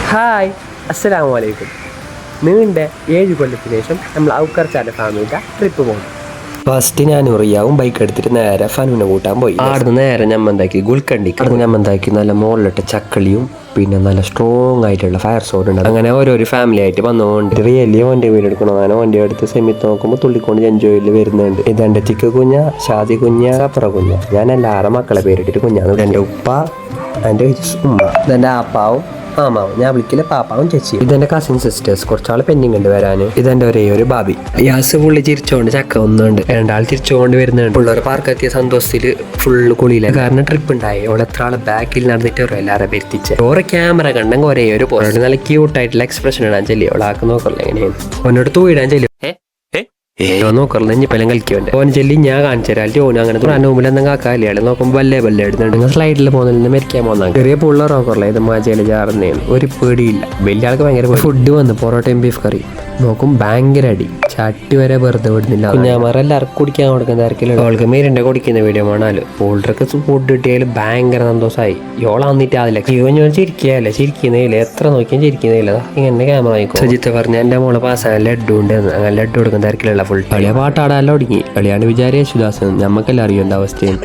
Hi, അസ്സലാമു അലൈക്കും. നീണ്ട 7 കൊല്ലത്തിന് ശേഷം നമ്മൾ ഔക്കർച്ചാൻ്റെ ഫാമിലിയുടെ ട്രിപ്പ് പോകുന്നു. ഫസ്റ്റ് ഞാൻ ഉറിയാവും ബൈക്ക് എടുത്തിട്ട് നേരെ ഫനുവിനെ കൂട്ടാൻ പോയി. ആടുന്ന് നേരെ ഞമ്മന്താക്കി ഗുൽക്കണ്ടിക്ക്. അവിടെ ഞമ്മന്താക്കി നല്ല മുകളിലിട്ട് ചക്കളിയും പിന്നെ നല്ല സ്ട്രോങ് ആയിട്ടുള്ള ഫയർ സോഡ് ഉണ്ട്. അങ്ങനെ ഓരോരു ഫാമിലി ആയിട്ട് വന്നുകൊണ്ട് റിയലി വണ്ടി വീട് എടുക്കണം. അങ്ങനെ വണ്ടി എടുത്ത് സെമിത്ത് നോക്കുമ്പോൾ തുള്ളിക്കൊണ്ട് എൻജോയിൽ വരുന്നുണ്ട്. ഇതെൻ്റെ ചിക്ക് കുഞ്ഞ, ഷാദി കുഞ്ഞ, സപ്ര കുഞ്ഞ. ഞാൻ എല്ലാവരുടെ മക്കളെ പേരിട്ടിട്ട് കുഞ്ഞാണ്. എൻ്റെ ഉപ്പ, എൻ്റെ ഉമ്മ, ഇതെൻ്റെ ആപ്പാവും മാമാവും. ഞാൻ വിളിക്കില്ല പാപ്പാവും ചേച്ചിയും. ഇതെന്റെ കസിൻ സിസ്റ്റേഴ്സ്, കുറച്ചാൾ പെൻഡിങ് ഉണ്ട് വരാൻ. ഇതെന്റെ ഒരേ ഒരു ബാബി. യാസ് പുള്ളി ചിരിച്ചോണ്ട് ചക്ക ഒന്നുണ്ട്, രണ്ടാൾ ചിരിച്ചുകൊണ്ട് വരുന്നുണ്ട്. പിള്ളേർ പാർക്കെത്തിയ സന്തോഷത്തിൽ ഫുള്ള് കുളിയില്ല. കാരണം ട്രിപ്പ് ഉണ്ടായി. അവിടെ എത്ര ആള് ബാക്കിൽ നടന്നിട്ട് എല്ലാവരും വരുത്തിച്ച് ഓരോ ക്യാമറ കണ്ടെങ്കിൽ ഒരേ ഒരു പോയിട്ട് നല്ല ക്യൂട്ടായിട്ടുള്ള എക്സ്പ്രഷൻ ഇടാൻ ചെല്ലി അവളാക്ക് നോക്കല്ല എങ്ങനെയാണ് ഓനോട് തൂയിടാൻ ചെല്ലി നോക്കറില്ല ഇനിയിപ്പം കളിക്കുന്നുണ്ട്. ഓൻ ചെല്ലി ഞാൻ കാണിച്ചു തരാം. ഓന് അങ്ങനെ മുമ്പിൽ എന്തെങ്കിലും ആക്കാല്ലേ നോക്കുമ്പോൾ വല്ലേ എടുത്തിട്ടുണ്ട്. നിങ്ങൾ സ്ലൈഡിൽ പോകുന്നതിൽ മരിക്കാൻ പോകുന്ന ചെറിയ പിള്ളേർ നോക്കറില്ല. ഇത് മാജയില് ചാറുന്നതാണ്. ഒരു പേടിയില്ല. വലിയ ആൾക്ക് ഭയങ്കര ഫുഡ് വന്ന് പൊറോട്ടയും ബീഫ് കറി നോക്കും ഭയങ്കര അടി. ചട്ടി വരെ വെറുതെ വിടുന്നില്ല. കുഞ്ഞാമാർ എല്ലാവർക്കും കുടിക്കാൻ കൊടുക്കുന്ന തിരക്കില്ല. അവൾക്ക് മീരിൻ്റെ കുടിക്കുന്ന വീഡിയോ വേണാലും ഓൾഡർക്ക് ഫുഡ് കിട്ടിയാലും ഭയങ്കര സന്തോഷമായി. യോള വന്നിട്ട് അതില്ല ഞാൻ ചിരിക്കുകയല്ലേ, ചിരിക്കുന്നതില്ല, എത്ര നോക്കിയാൽ ചിരിക്കുന്നതില്ല. ഇങ്ങനെ ക്യാമറ വാങ്ങിക്കും. സജിത്ത് പറഞ്ഞ എൻ്റെ മോളെ പാസ്സായ ലഡ്ഡു ഉണ്ട്. അങ്ങനെ ലഡ്ഡു കൊടുക്കുന്ന തിരക്കിലുള്ള ഫുൾ കളിയ പാട്ടാടാൻ തുടങ്ങി. കളിയാണ് വിചാരിയ യേശുദാസൻ. നമുക്കെല്ലാം അറിയേണ്ട അവസ്ഥയും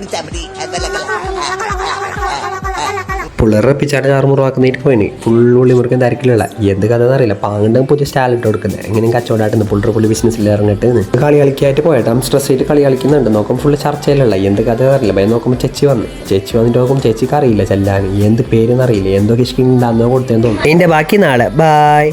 പിള്ളേരെ പിച്ചാടെ ചാറുമുറാക്കുന്നതിട്ട് പോയിന്. ഫുള്ളുള്ളി മുറിക്കാൻ തിരക്കിലുള്ള എന്ത് കഥ എന്നറിയില്ല. പാങ്ങണ്ട് പുതിയ സ്റ്റാലിട്ട് കൊടുക്കുന്നത് എങ്ങനെയും കച്ചവടമായിട്ട് പുള്ളി ബിസിനസ്സിൽ ഇറങ്ങിട്ട് കളി കളിക്കായിട്ട് പോയിട്ട് സ്ട്രെസ് ആയിട്ട് കളി കളിക്കുന്നുണ്ട്. നോക്കുമ്പോൾ ഫുള്ള് ചർച്ചയിലുള്ള എന്ത് കഥ അറിയില്ല. ഭയം നോക്കുമ്പോൾ ചേച്ചി വന്നിട്ട് നോക്കുമ്പോൾ ചേച്ചിക്ക് അറിയില്ല ചെല്ലാൻ എന്ത് പേരെന്നറിയില്ല. എന്തോ കിഷ്കിണ്ടാന്നോ കൊടുത്തേന്ന് തോന്നുന്നു. ഇതിന്റെ ബാക്കി നാളെ ബൈ.